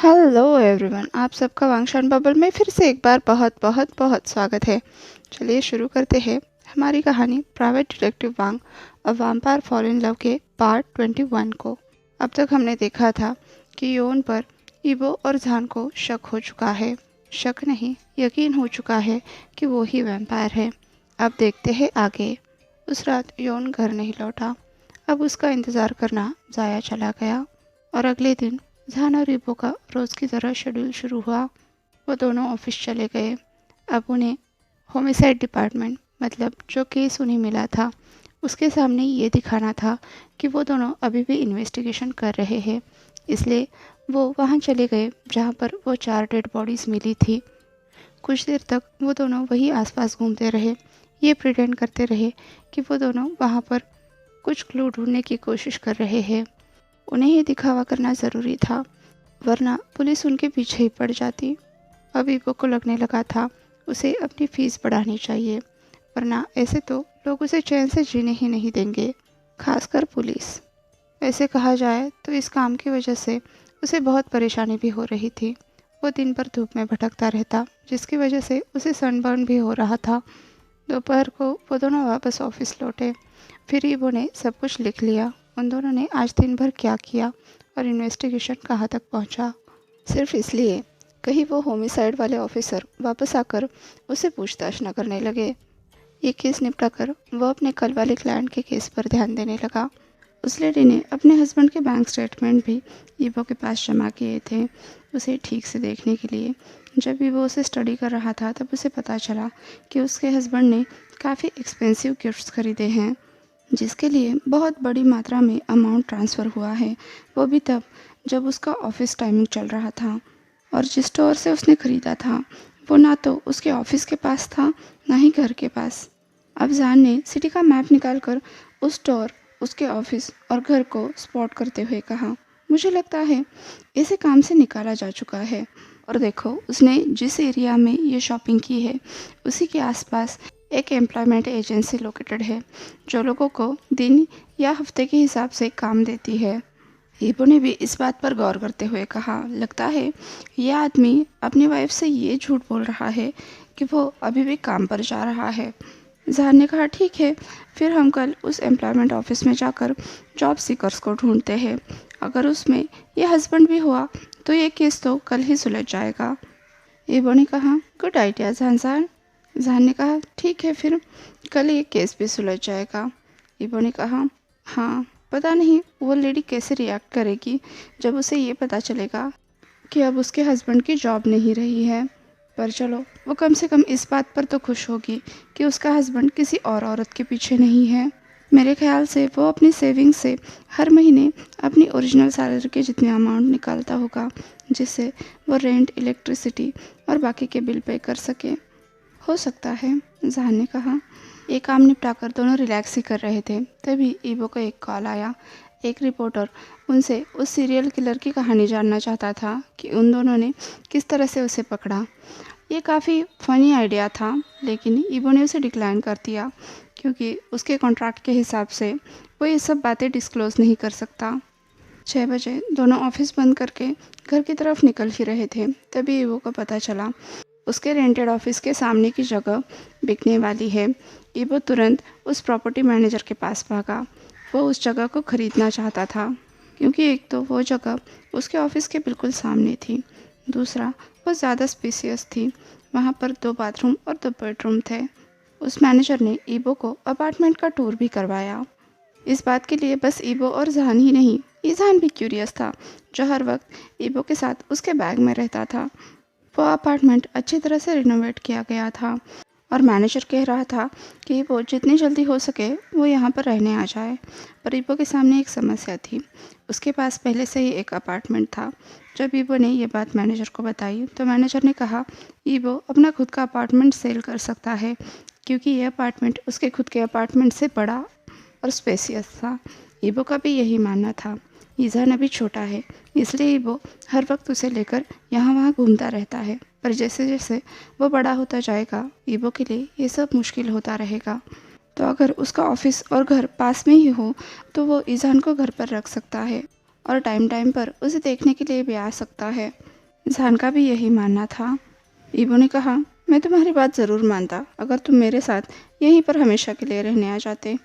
Hello everyone, आप सबका वांगशान bubble में फिर से एक बार बहुत बहुत बहुत स्वागत है। चलिए शुरू करते हैं हमारी कहानी private detective Wang a vampire fall in love के पार्ट 21 को। अब तक हमने देखा था कि योन पर इबो और जान को शक हो चुका है। शक नहीं, यकीन हो चुका है कि वो ही वैम्पायर है। अब देखते हैं आगे। उस रात योन घर नहीं लौटा। अब उसका इंतज़ार करना ज़ाया चला गया और अगले दिन जान और इबो का रोज़ की तरह शेड्यूल शुरू हुआ। वो दोनों ऑफिस चले गए। अब उन्हें होमिसाइड डिपार्टमेंट, मतलब जो केस उन्हें मिला था, उसके सामने ये दिखाना था कि वो दोनों अभी भी इन्वेस्टिगेशन कर रहे हैं। इसलिए वो वहाँ चले गए जहाँ पर वो 4 डेड बॉडीज़ मिली थी। कुछ देर तक वो दोनों वही आसपास घूमते रहे। ये प्रिटेंड करते रहे कि वो दोनों वहाँ पर कुछ क्लू ढूंढने की कोशिश कर रहे हैं। उन्हें ही दिखावा करना ज़रूरी था, वरना पुलिस उनके पीछे ही पड़ जाती। अब इबो को लगने लगा था उसे अपनी फीस बढ़ानी चाहिए, वरना ऐसे तो लोग उसे चैन से जीने ही नहीं देंगे, खासकर पुलिस। ऐसे कहा जाए तो इस काम की वजह से उसे बहुत परेशानी भी हो रही थी। वो दिन भर धूप में भटकता रहता, जिसकी वजह से उसे सनबर्न भी हो रहा था। दोपहर को वो दोनों वापस ऑफिस लौटे। फिर इबो ने सब कुछ लिख लिया। उन दोनों ने आज दिन भर क्या किया और इन्वेस्टिगेशन कहाँ तक पहुँचा, सिर्फ इसलिए कहीं वो होमिसाइड वाले ऑफिसर वापस आकर उसे पूछताछ न करने लगे। ये केस निपटा कर वो अपने कल वाले क्लाइंट के केस पर ध्यान देने लगा। उस लेडी ने अपने हस्बैंड के बैंक स्टेटमेंट भी इबो के पास जमा किए थे, उसे ठीक से देखने के लिए। जब भी वो उसे स्टडी कर रहा था तब उसे पता चला कि उसके हस्बैंड ने काफ़ी एक्सपेंसिव गिफ्ट्स खरीदे हैं, जिसके लिए बहुत बड़ी मात्रा में अमाउंट ट्रांसफ़र हुआ है। वो भी तब जब उसका ऑफिस टाइमिंग चल रहा था, और जिस स्टोर से उसने ख़रीदा था वो ना तो उसके ऑफिस के पास था, ना ही घर के पास। अब जान ने सिटी का मैप निकालकर उस स्टोर, उसके ऑफिस और घर को स्पॉट करते हुए कहा, मुझे लगता है इसे काम से निकाला जा चुका है। और देखो, उसने जिस एरिया में ये शॉपिंग की है उसी के आसपास एक एम्प्लॉयमेंट एजेंसी लोकेटेड है, जो लोगों को दिन या हफ्ते के हिसाब से काम देती है। इबो ने भी इस बात पर गौर करते हुए कहा, लगता है यह आदमी अपनी वाइफ से ये झूठ बोल रहा है कि वो अभी भी काम पर जा रहा है। जहान ने कहा, ठीक है, फिर हम कल उस एम्प्लॉयमेंट ऑफिस में जाकर जॉब सीकर्स को ढूंढते हैं। अगर उसमें ये हस्बैंड भी हुआ तो ये केस तो कल ही सुलझ जाएगा। इबो ने कहा, गुड आइडिया जहान। जहान ने कहा, ठीक है, फिर कल ये केस भी सुलझ जाएगा। इबो ने कहा, हाँ, पता नहीं वो लेडी कैसे रिएक्ट करेगी जब उसे ये पता चलेगा कि अब उसके हस्बैंड की जॉब नहीं रही है। पर चलो, वो कम से कम इस बात पर तो खुश होगी कि उसका हस्बैंड किसी और औरत के पीछे नहीं है। मेरे ख्याल से वो अपनी सेविंग से हर महीने अपनी ओरिजिनल सैलरी के जितने अमाउंट निकालता होगा, जिससे वो रेंट, इलेक्ट्रिसिटी और बाकी के बिल पे कर सके। हो सकता है, जहान ने कहा। ये काम निपटाकर दोनों रिलैक्स ही कर रहे थे, तभी इबो को एक कॉल आया। एक रिपोर्टर उनसे उस सीरियल किलर की कहानी जानना चाहता था कि उन दोनों ने किस तरह से उसे पकड़ा। ये काफ़ी फ़नी आइडिया था, लेकिन इबो ने उसे डिक्लाइन कर दिया क्योंकि उसके कॉन्ट्रैक्ट के हिसाब से वो ये सब बातें डिस्क्लोज़ नहीं कर सकता। 6 बजे दोनों ऑफिस बंद करके घर की तरफ निकल ही रहे थे, तभी इबो को पता चला उसके रेंटेड ऑफिस के सामने की जगह बिकने वाली है। इबो तुरंत उस प्रॉपर्टी मैनेजर के पास भागा। वो उस जगह को खरीदना चाहता था क्योंकि एक तो वो जगह उसके ऑफिस के बिल्कुल सामने थी, दूसरा वो ज़्यादा स्पेसियस थी। वहाँ पर 2 बाथरूम और 2 बेडरूम थे। उस मैनेजर ने इबो को अपार्टमेंट का टूर भी करवाया। इस बात के लिए बस इबो और जहान ही नहीं, ईजान भी क्यूरियस था, जो हर वक्त इबो के साथ उसके बैग में रहता था। वो अपार्टमेंट अच्छी तरह से रिनोवेट किया गया था और मैनेजर कह रहा था कि वो जितनी जल्दी हो सके वो यहाँ पर रहने आ जाए। पर इबो के सामने एक समस्या थी, उसके पास पहले से ही एक अपार्टमेंट था। जब इबो ने ये बात मैनेजर को बताई तो मैनेजर ने कहा, इबो अपना खुद का अपार्टमेंट सेल कर सकता है क्योंकि ये अपार्टमेंट उसके खुद के अपार्टमेंट से बड़ा और स्पेसियस था। इबो का भी यही मानना था। ईजान अभी छोटा है, इसलिए इबो हर वक्त उसे लेकर यहाँ वहाँ घूमता रहता है, पर जैसे जैसे वो बड़ा होता जाएगा इबो के लिए ये सब मुश्किल होता रहेगा। तो अगर उसका ऑफिस और घर पास में ही हो तो वो ईजान को घर पर रख सकता है और टाइम टाइम पर उसे देखने के लिए भी आ सकता है। जहान का भी यही मानना था। ईबो ने कहा, मैं तुम्हारी बात ज़रूर मानता अगर तुम मेरे साथ यहीं पर हमेशा के लिए रहने आ जाते।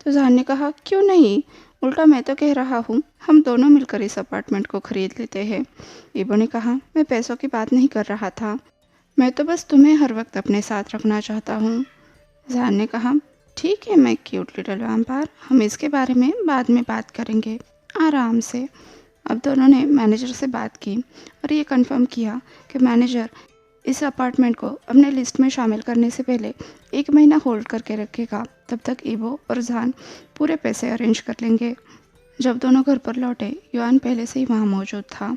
तो जहान ने कहा, क्यों नहीं, उल्टा मैं तो कह रहा हूँ हम दोनों मिलकर इस अपार्टमेंट को खरीद लेते हैं। ईबो ने कहा, मैं पैसों की बात नहीं कर रहा था, मैं तो बस तुम्हें हर वक्त अपने साथ रखना चाहता हूँ। जहान ने कहा, ठीक है मैं क्यूट लिटिल वैम्पायर, हम इसके बारे में बाद में बात करेंगे आराम से। अब दोनों ने मैनेजर से बात की और ये कंफर्म किया कि मैनेजर इस अपार्टमेंट को अपने लिस्ट में शामिल करने से पहले 1 महीना होल्ड करके रखेगा। तब तक ईबो और जहान पूरे पैसे अरेंज कर लेंगे। जब दोनों घर पर लौटे, युआन पहले से ही वहाँ मौजूद था।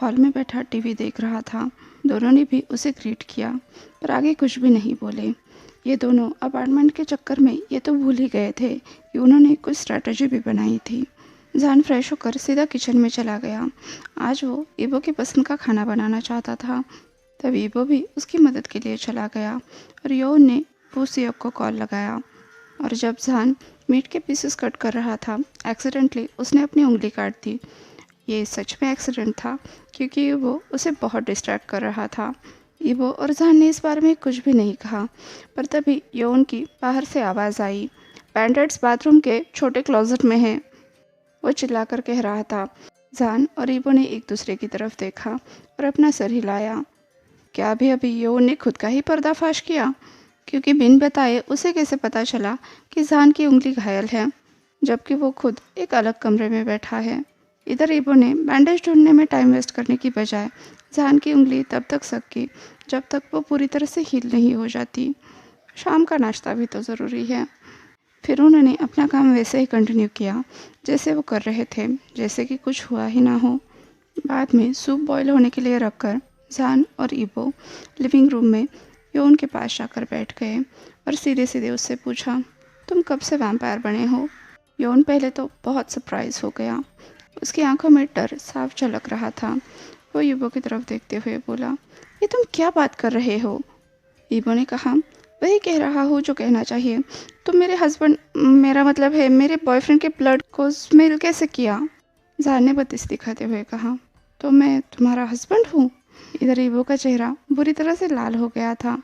हॉल में बैठा टीवी देख रहा था। दोनों ने भी उसे ग्रीट किया पर आगे कुछ भी नहीं बोले। ये दोनों अपार्टमेंट के चक्कर में ये तो भूल ही गए थे कि उन्होंने कुछ स्ट्रैटेजी भी बनाई थी। जहान फ्रेश होकर सीधा किचन में चला गया। आज वो ईबो की पसंद का खाना बनाना चाहता था। तब ईबो भी उसकी मदद के लिए चला गया और योन ने पूसियोक को कॉल लगाया। और जब जहान मीट के पीसेस कट कर रहा था, एक्सीडेंटली उसने अपनी उंगली काट दी। ये सच में एक्सीडेंट था क्योंकि वो उसे बहुत डिस्ट्रैक्ट कर रहा था। ईबो और जहान ने इस बारे में कुछ भी नहीं कहा, पर तभी योन की बाहर से आवाज़ आई, बैंडेड्स बाथरूम के छोटे क्लोजेट में हैं। वो चिल्लाकर कह रहा था। जहान और ईबो ने एक दूसरे की तरफ देखा और अपना सर हिलाया। क्या अभी अभी योन ने खुद का ही पर्दाफाश किया? क्योंकि बिन बताए उसे कैसे पता चला कि जहान की उंगली घायल है, जबकि वो खुद एक अलग कमरे में बैठा है। इधर ईबो ने बैंडेज ढूंढने में टाइम वेस्ट करने की बजाय जहान की उंगली तब तक सकी जब तक वो पूरी तरह से हील नहीं हो जाती। शाम का नाश्ता भी तो ज़रूरी है। फिर उन्होंने अपना काम वैसे ही कंटिन्यू किया जैसे वो कर रहे थे, जैसे कि कुछ हुआ ही ना हो। बाद में सूप बॉईल होने के लिए रखकर जहान और ईबो लिविंग रूम में योन के पास जाकर बैठ गए और सीधे सीधे उससे पूछा, तुम कब से वैम्पायर बने हो? योन पहले तो बहुत सरप्राइज हो गया। उसकी आंखों में डर साफ झलक रहा था। वो ईबो की तरफ देखते हुए बोला, ये तुम क्या बात कर रहे हो? ईबो ने कहा, वही कह रहा हूँ जो कहना चाहिए। तुम मेरे हस्बैंड, मेरा मतलब है मेरे बॉयफ्रेंड के ब्लड को स्मेल कैसे किया? जहान ने बत्तीस दिखाते हुए कहा, तो मैं तुम्हारा हस्बैंड हूँ? इधर ईबो का चेहरा बुरी तरह से लाल हो गया था,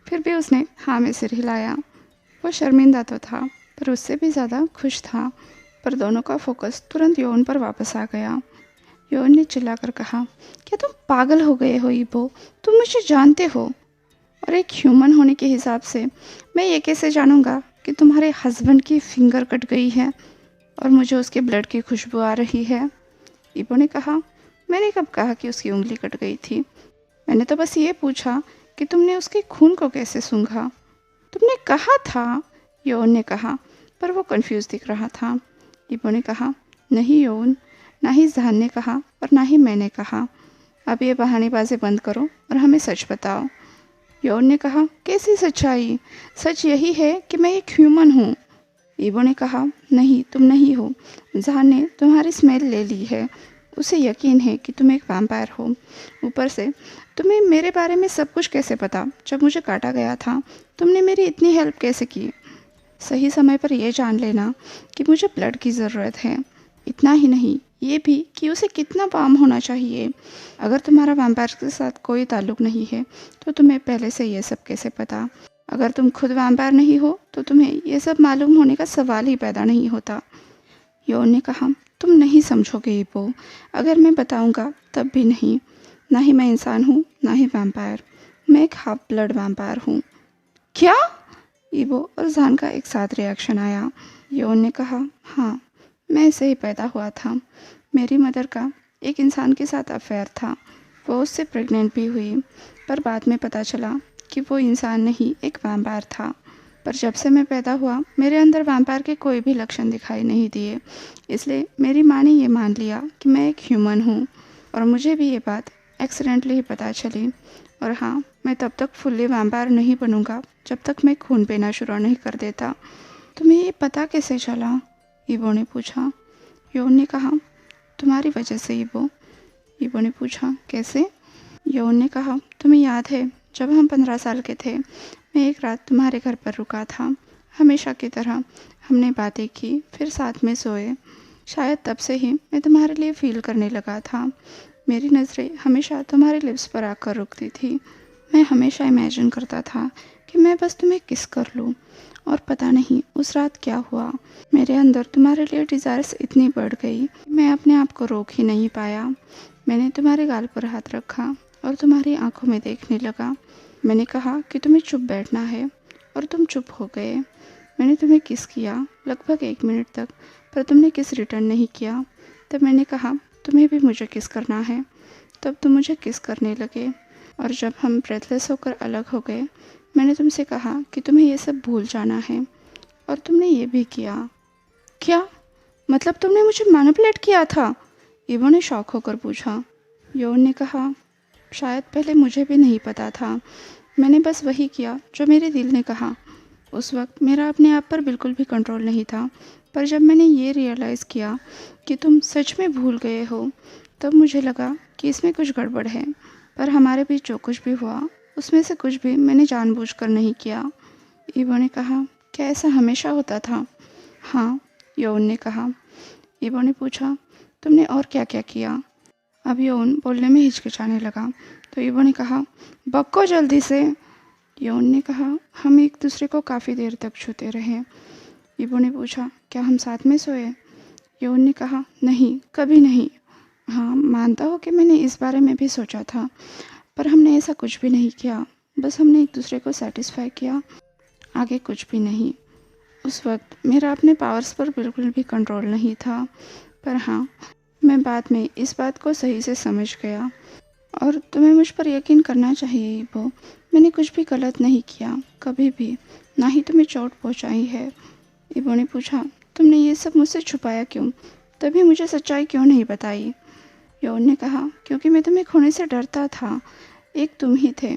फिर भी उसने हाँ में सिर हिलाया। वो शर्मिंदा तो था पर उससे भी ज़्यादा खुश था। पर दोनों का फोकस तुरंत योन पर वापस आ गया। योन ने चिल्लाकर कहा, क्या तुम पागल हो गए हो ईबो? तुम मुझे जानते हो और एक ह्यूमन होने के हिसाब से मैं ये कैसे जानूँगा कि तुम्हारे हस्बैंड की फिंगर कट गई है और मुझे उसके ब्लड की खुशबू आ रही है? ईबो ने कहा, मैंने कब कहा कि उसकी उंगली कट गई थी? मैंने तो बस ये पूछा कि तुमने उसके खून को कैसे सूंघा? तुमने कहा था, योन ने कहा, पर वो कंफ्यूज दिख रहा था। ईबो ने कहा, नहीं योन, ना ही जहान ने कहा और ना ही मैंने कहा। अब ये बहानेबाजी बंद करो और हमें सच बताओ। योन ने कहा, कैसी सच्चाई? सच यही है कि मैं एक ह्यूमन हूँ। ईबो ने कहा, नहीं तुम नहीं हो। जहान ने तुम्हारी स्मेल ले ली है। उसे यकीन है कि तुम एक वैम्पायर हो। ऊपर से तुम्हें मेरे बारे में सब कुछ कैसे पता? जब मुझे काटा गया था तुमने मेरी इतनी हेल्प कैसे की? सही समय पर यह जान लेना कि मुझे ब्लड की ज़रूरत है। इतना ही नहीं, ये भी कि उसे कितना वार्म होना चाहिए। अगर तुम्हारा वैम्पायर के साथ कोई ताल्लुक़ नहीं है तो तुम्हें पहले से ये सब कैसे पता? अगर तुम खुद वैम्पायर नहीं हो तो तुम्हें ये सब मालूम होने का सवाल ही पैदा नहीं होता। योन ने कहा, तुम नहीं समझोगे ईबो, अगर मैं बताऊंगा तब भी नहीं। ना ही मैं इंसान हूँ ना ही वैम्पायर, मैं एक हाफ ब्लड वैम्पायर हूँ। क्या? ईबो और जहान का एक साथ रिएक्शन आया। योन ने कहा, हाँ, मैं ऐसे ही पैदा हुआ था। मेरी मदर का एक इंसान के साथ अफेयर था। वो उससे प्रेग्नेंट भी हुई, पर बाद में पता चला कि वो इंसान नहीं एक वैम्पायर था। पर जब से मैं पैदा हुआ मेरे अंदर वैम्पायर के कोई भी लक्षण दिखाई नहीं दिए, इसलिए मेरी माँ ने ये मान लिया कि मैं एक ह्यूमन हूँ और मुझे भी ये बात एक्सीडेंटली ही पता चली। और हाँ, मैं तब तक फुल्ली वैम्पायर नहीं बनूँगा जब तक मैं खून पीना शुरू नहीं कर देता। तुम्हें ये पता कैसे चला? ईबो ने पूछा। योन ने कहा, तुम्हारी वजह से ईबो। ईबो ने पूछा, कैसे? योन ने कहा, तुम्हें याद है जब हम 15 साल के थे, मैं एक रात तुम्हारे घर पर रुका था। हमेशा की तरह हमने बातें की, फिर साथ में सोए। शायद तब से ही मैं तुम्हारे लिए फील करने लगा था। मेरी नज़रें हमेशा तुम्हारे लिप्स पर आकर रुकती थी। मैं हमेशा इमेजिन करता था कि मैं बस तुम्हें किस कर लूँ। और पता नहीं उस रात क्या हुआ, मेरे अंदर तुम्हारे लिए डिज़ायर्स इतनी बढ़ गई कि मैं अपने आप को रोक ही नहीं पाया। मैंने तुम्हारे गाल पर हाथ रखा और तुम्हारी आंखों में देखने लगा। मैंने कहा कि तुम्हें चुप बैठना है और तुम चुप हो गए। मैंने तुम्हें किस किया लगभग 1 मिनट तक, पर तुमने किस रिटर्न नहीं किया। तब मैंने कहा तुम्हें भी मुझे किस करना है। तब तुम मुझे किस करने लगे और जब हम ब्रेथलेस होकर अलग हो गए, मैंने तुमसे कहा कि तुम्हें ये सब भूल जाना है और तुमने ये भी किया। क्या मतलब तुमने मुझे मैनिपुलेट किया था? इवो ने शॉक होकर पूछा। यौन ने कहा शायद पहले मुझे भी नहीं पता था। मैंने बस वही किया जो मेरे दिल ने कहा। उस वक्त मेरा अपने आप पर बिल्कुल भी कंट्रोल नहीं था, पर जब मैंने ये रियलाइज़ किया कि तुम सच में भूल गए हो, तब मुझे लगा कि इसमें कुछ गड़बड़ है। पर हमारे बीच जो कुछ भी हुआ उसमें से कुछ भी मैंने जानबूझकर नहीं किया। इवो ने कहा क्या ऐसा हमेशा होता था? हाँ, यौन ने कहा। इवो ने पूछा तुमने और क्या क्या किया? अब यौन बोलने में हिचकिचाने लगा, तो इवो ने कहा बक्को जल्दी से। यौन ने कहा हम एक दूसरे को काफ़ी देर तक छूते रहे। इवो ने पूछा क्या हम साथ में सोए? यौन ने कहा नहीं, कभी नहीं। हाँ, मानता हूँ कि मैंने इस बारे में भी सोचा था, पर हमने ऐसा कुछ भी नहीं किया। बस हमने एक दूसरे को सेटिस्फाई किया, आगे कुछ भी नहीं। उस वक्त मेरा अपने पावर्स पर बिल्कुल भी कंट्रोल नहीं था, पर हाँ, मैं बाद में इस बात को सही से समझ गया और तुम्हें मुझ पर यकीन करना चाहिए इबो। मैंने कुछ भी गलत नहीं किया, कभी भी, ना ही तुम्हें चोट पहुंचाई है। इबो ने पूछा तुमने ये सब मुझसे छुपाया क्यों? तभी मुझे सच्चाई क्यों नहीं बताई? यौन ने कहा क्योंकि मैं तुम्हें खोने से डरता था। एक तुम ही थे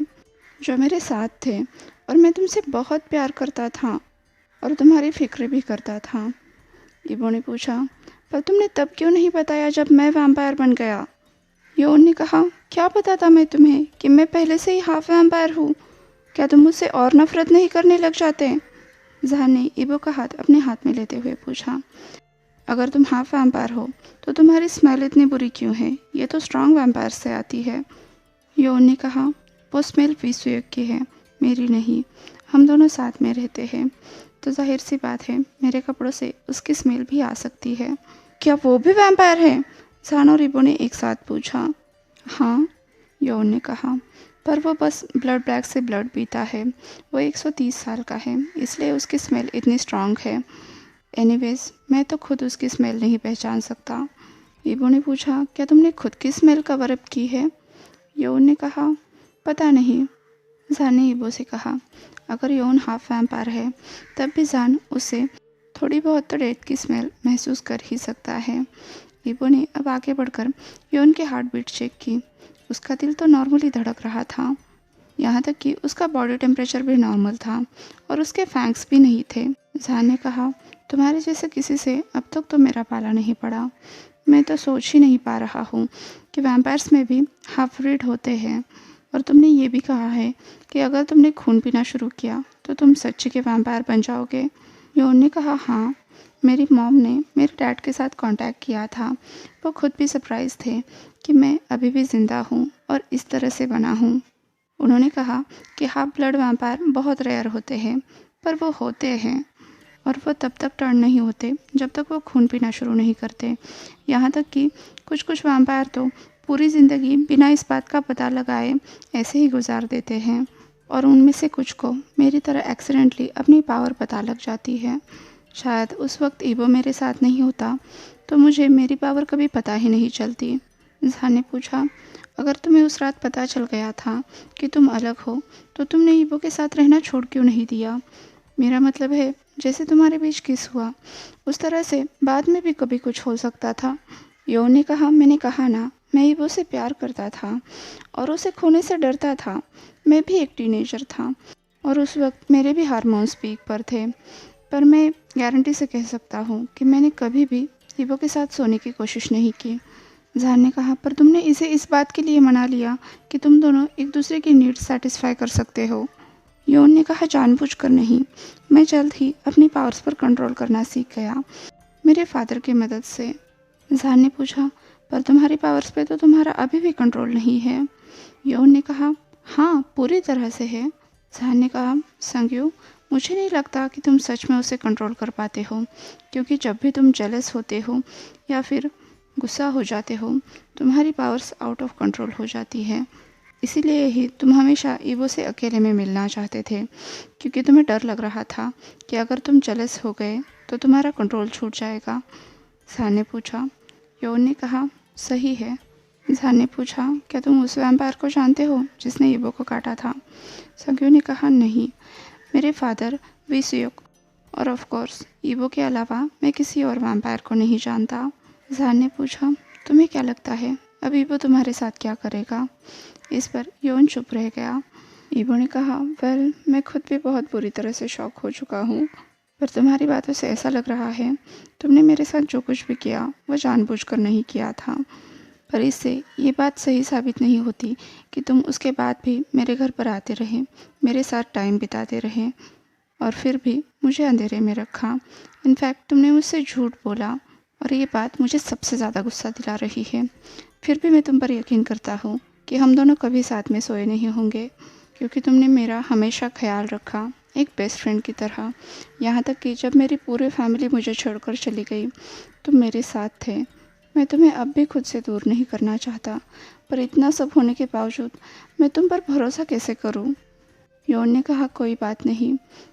जो मेरे साथ थे और मैं तुमसे बहुत प्यार करता था और तुम्हारी फिक्र भी करता था। इबो ने पूछा पर तुमने तब क्यों नहीं बताया जब मैं वैम्पायर बन गया? यौन ने कहा क्या पता था मैं तुम्हें कि मैं पहले से ही हाफ वैम्पायर हूँ? क्या तुम मुझसे और नफरत नहीं करने लग जाते? जहान ने इबो का हाथ अपने हाथ में लेते हुए पूछा अगर तुम हाफ वैम्पायर हो तो तुम्हारी स्मेल इतनी बुरी क्यों है? ये तो स्ट्रॉन्ग वैम्पायर से आती है। यौन ने कहा वो स्मेल विसुएक की है, मेरी नहीं। हम दोनों साथ में रहते हैं तो जाहिर सी बात है मेरे कपड़ों से उसकी स्मेल भी आ सकती है। क्या वो भी वैम्पायर है? जहान और इबो ने एक साथ पूछा। हाँ, यौन ने कहा, पर वो बस ब्लड बैग से ब्लड पीता है। वो 130 साल का है, इसलिए उसकी स्मेल इतनी स्ट्रॉन्ग है। एनीवेज, मैं तो खुद उसकी स्मेल नहीं पहचान सकता। इबो ने पूछा क्या तुमने खुद की स्मेल कवर अप की है? यौन ने कहा पता नहीं। जान ने इबो से कहा अगर यौन हाफ वैम्पायर है तब भी जान उसे थोड़ी बहुत तो डेथ की स्मेल महसूस कर ही सकता है। इबो ने अब आगे बढ़कर यौन की हार्ट बीट चेक की। उसका दिल तो नॉर्मली धड़क रहा था, यहाँ तक कि उसका बॉडी टेम्परेचर भी नॉर्मल था और उसके फैंक्स भी नहीं थे। जान ने कहा तुम्हारे जैसे किसी से अब तक तो मेरा पाला नहीं पड़ा। मैं तो सोच ही नहीं पा रहा हूँ कि वैम्पायर्स में भी हाफ ब्रीड होते हैं। और तुमने ये भी कहा है कि अगर तुमने खून पीना शुरू किया तो तुम सच्ची के वैम्पायर बन जाओगे। यौन ने कहा हाँ, मेरी मॉम ने मेरे डैड के साथ कांटेक्ट किया था। वो खुद भी सरप्राइज थे कि मैं अभी भी ज़िंदा हूँ और इस तरह से बना हूँ। उन्होंने कहा कि हाफ ब्लड वैम्पायर बहुत रेयर होते हैं, पर वो होते हैं और वो तब तक टर्न नहीं होते जब तक वो खून पीना शुरू नहीं करते। यहाँ तक कि कुछ कुछ वैम्पायर तो पूरी ज़िंदगी बिना इस बात का पता लगाए ऐसे ही गुजार देते हैं और उनमें से कुछ को मेरी तरह एक्सीडेंटली अपनी पावर पता लग जाती है। शायद उस वक्त इबो मेरे साथ नहीं होता तो मुझे मेरी पावर कभी पता ही नहीं चलती। जहान ने पूछा अगर तुम्हें उस रात पता चल गया था कि तुम अलग हो तो तुमने इबो के साथ रहना छोड़ क्यों नहीं दिया? मेरा मतलब है जैसे तुम्हारे बीच किस हुआ उस तरह से बाद में भी कभी कुछ हो सकता था। यौन ने कहा मैंने कहा ना, मैं इबो से प्यार करता था और उसे खोने से डरता था। मैं भी एक टीनेजर था और उस वक्त मेरे भी हार्मोन्स पीक पर थे, पर मैं गारंटी से कह सकता हूँ कि मैंने कभी भी इबो के साथ सोने की कोशिश नहीं की। जहान ने कहा पर तुमने इसे इस बात के लिए मना लिया कि तुम दोनों एक दूसरे की नीड्स सेटिस्फाई कर सकते हो। यौन ने कहा जानबूझकर नहीं, मैं जल्द ही अपनी पावर्स पर कंट्रोल करना सीख गया, मेरे फादर की मदद से। जहान ने पूछा पर तुम्हारी पावर्स पे तो तुम्हारा अभी भी कंट्रोल नहीं है। योन ने कहा, हाँ पूरी तरह से है। जहान ने कहा, संग्यू मुझे नहीं लगता कि तुम सच में उसे कंट्रोल कर पाते हो, क्योंकि जब भी तुम जेलस होते हो या फिर गुस्सा हो जाते हो, तुम्हारी पावर्स आउट ऑफ कंट्रोल हो जाती है। इसीलिए ही तुम हमेशा ईवो से अकेले में मिलना चाहते थे, क्योंकि तुम्हें डर लग रहा था कि अगर तुम जेलस हो गए तो तुम्हारा कंट्रोल छूट जाएगा। जहान ने पूछा। योन ने कहा, सही है। जहान ने पूछा, क्या तुम उस वैम्पायर को जानते हो जिसने ईवो को काटा था? संग्यू ने कहा, नहीं, मेरे फादर विसुयोक और ऑफ कोर्स ईवो के अलावा मैं किसी और वैम्पायर को नहीं जानता। जहान ने पूछा, तुम्हें क्या लगता है अब ईवो तुम्हारे साथ क्या करेगा? इस पर योन चुप रह गया। ईवो ने कहा, वेल मैं खुद भी बहुत बुरी तरह से शॉक हो चुका हूँ, पर तुम्हारी बातों से ऐसा लग रहा है तुमने मेरे साथ जो कुछ भी किया वो जानबूझकर नहीं किया था। पर इससे ये बात सही साबित नहीं होती कि तुम उसके बाद भी मेरे घर पर आते रहे, मेरे साथ टाइम बिताते रहे और फिर भी मुझे अंधेरे में रखा। इनफैक्ट तुमने मुझसे झूठ बोला और ये बात मुझे सबसे ज़्यादा गुस्सा दिला रही है। फिर भी मैं तुम पर यकीन करता हूँ कि हम दोनों कभी साथ में सोए नहीं होंगे, क्योंकि तुमने मेरा हमेशा ख्याल रखा एक बेस्ट फ्रेंड की तरह। यहाँ तक कि जब मेरी पूरी फैमिली मुझे छोड़कर चली गई तुम मेरे साथ थे। मैं तुम्हें अब भी खुद से दूर नहीं करना चाहता, पर इतना सब होने के बावजूद मैं तुम पर भरोसा कैसे करूं? योन ने कहा, कोई बात नहीं,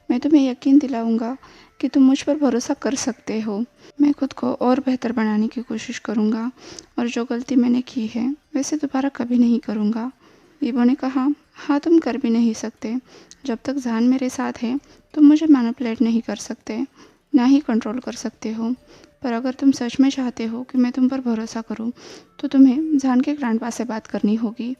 मैं तुम्हें यकीन दिलाऊंगा कि तुम मुझ पर भरोसा कर सकते हो। मैं खुद को और बेहतर बनाने की कोशिश करूंगा और जो गलती मैंने की है वैसे दोबारा कभी नहीं करूंगा। ईवो ने कहा, हाँ तुम कर भी नहीं सकते। जब तक जहान मेरे साथ है तुम मुझे मैनिपुलेट नहीं कर सकते, ना ही कंट्रोल कर सकते हो। पर अगर तुम सच में चाहते हो कि मैं तुम पर भरोसा करूं, तो तुम्हें जहान के ग्रैंडपा से बात करनी होगी।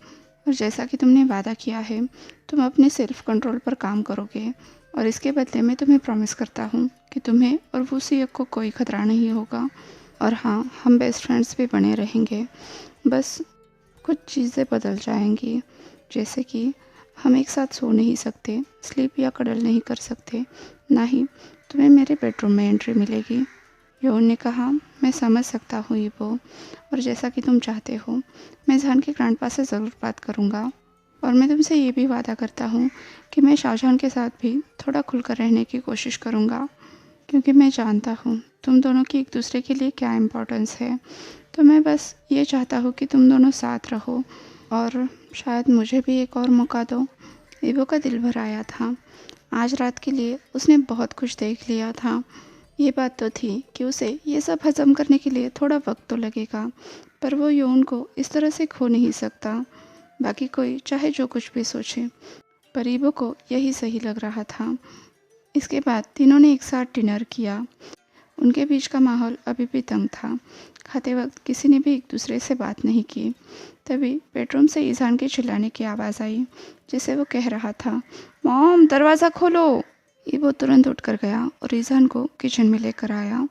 और जैसा कि तुमने वादा किया है तुम अपने सेल्फ कंट्रोल पर काम करोगे, और इसके बदले मैं तुम्हें प्रॉमिस करता हूँ कि तुम्हें और वूसियक को कोई खतरा नहीं होगा। और हाँ, हम बेस्ट फ्रेंड्स भी बने रहेंगे, बस कुछ चीज़ें बदल जाएंगी, जैसे कि हम एक साथ सो नहीं सकते, स्लीप या कडल नहीं कर सकते, ना ही तुम्हें मेरे बेडरूम में एंट्री मिलेगी। योन ने कहा, मैं समझ सकता हूँ ईवो, और जैसा कि तुम चाहते हो मैं जहान के ग्रैंडपा से ज़रूर बात करूँगा। और मैं तुमसे ये भी वादा करता हूँ कि मैं शाहजहान के साथ भी थोड़ा खुलकर रहने की कोशिश करूँगा, क्योंकि मैं जानता हूँ तुम दोनों की एक दूसरे के लिए क्या इम्पोर्टेंस है। तो मैं बस ये चाहता हूँ कि तुम दोनों साथ रहो, और शायद मुझे भी एक और मौका दो। ईवो का दिल भर आया था। आज रात के लिए उसने बहुत कुछ देख लिया था। ये बात तो थी कि उसे ये सब हजम करने के लिए थोड़ा वक्त तो लगेगा, पर वो योन को इस तरह से खो नहीं सकता। बाकी कोई चाहे जो कुछ भी सोचे, पर ईवो को यही सही लग रहा था। इसके बाद तीनों ने एक साथ डिनर किया। उनके बीच का माहौल अभी भी तंग था। खाते वक्त किसी ने भी एक दूसरे से बात नहीं की। तभी बेडरूम से ईजान के चिल्लाने की आवाज़ आई, जिसे वो कह रहा था, मॉम दरवाज़ा खोलो। ईवो तुरंत उठकर गया और ईजान को किचन में लेकर आया।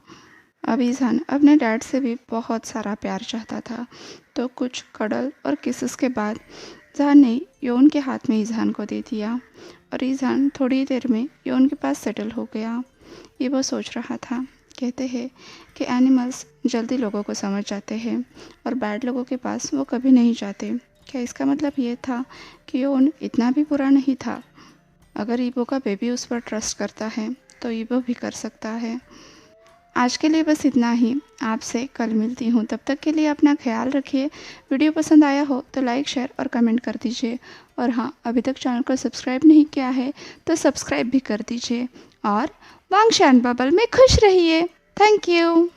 अब ईजान अपने डैड से भी बहुत सारा प्यार चाहता था, तो कुछ कडल और किसेस के बाद जहान ने योन के हाथ में ईजान को दे दिया, और ईजान थोड़ी देर में योन के पास सेटल हो गया। ईवो सोच रहा था, कहते हैं कि एनिमल्स जल्दी लोगों को समझ जाते हैं और बैड लोगों के पास वो कभी नहीं जाते। क्या इसका मतलब ये था कि योन इतना भी बुरा नहीं था? अगर ईवो का बेबी उस पर ट्रस्ट करता है तो ईवो भी कर सकता है। आज के लिए बस इतना ही। आपसे कल मिलती हूँ, तब तक के लिए अपना ख्याल रखिए। वीडियो पसंद आया हो तो लाइक, शेयर और कमेंट कर दीजिए। और हाँ, अभी तक चैनल को सब्सक्राइब नहीं किया है तो सब्सक्राइब भी कर दीजिए। और वांगशान बबल में खुश रहिए। Thank you.